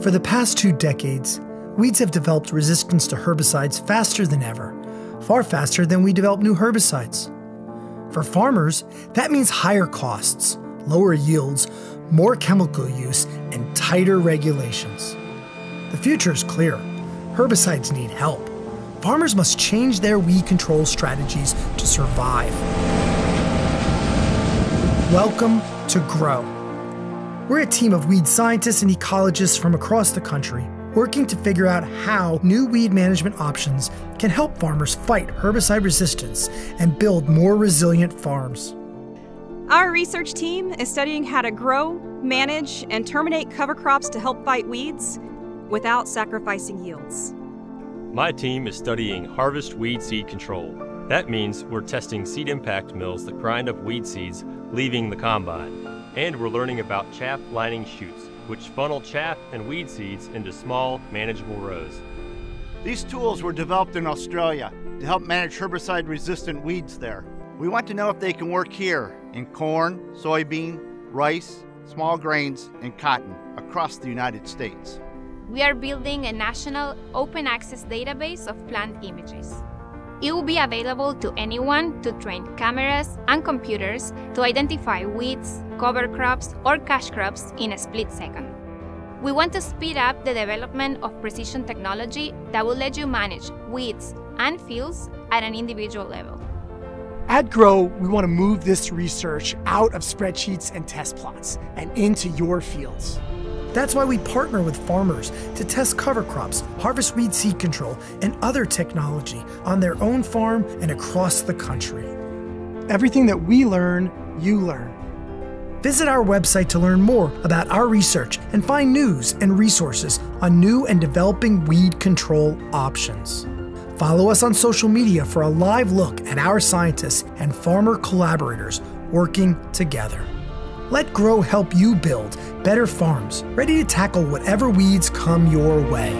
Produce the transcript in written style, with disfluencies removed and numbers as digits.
For the past 2 decades, weeds have developed resistance to herbicides faster than ever, far faster than we develop new herbicides. For farmers, that means higher costs, lower yields, more chemical use, and tighter regulations. The future is clear. Herbicides need help. Farmers must change their weed control strategies to survive. Welcome to GROW. We're a team of weed scientists and ecologists from across the country, working to figure out how new weed management options can help farmers fight herbicide resistance and build more resilient farms. Our research team is studying how to grow, manage, and terminate cover crops to help fight weeds without sacrificing yields. My team is studying harvest weed seed control. That means we're testing seed impact mills that grind up weed seeds leaving the combine. And we're learning about chaff lining chutes, which funnel chaff and weed seeds into small, manageable rows. These tools were developed in Australia to help manage herbicide-resistant weeds there. We want to know if they can work here in corn, soybean, rice, small grains, and cotton across the United States. We are building a national open access database of plant images. It will be available to anyone to train cameras and computers to identify weeds, cover crops, or cash crops in a split second. We want to speed up the development of precision technology that will let you manage weeds and fields at an individual level. At GROW, we want to move this research out of spreadsheets and test plots and into your fields. That's why we partner with farmers to test cover crops, harvest weed seed control, and other technology on their own farm and across the country. Everything that we learn, you learn. Visit our website to learn more about our research and find news and resources on new and developing weed control options. Follow us on social media for a live look at our scientists and farmer collaborators working together. Let GROW help you build better farms, ready to tackle whatever weeds come your way.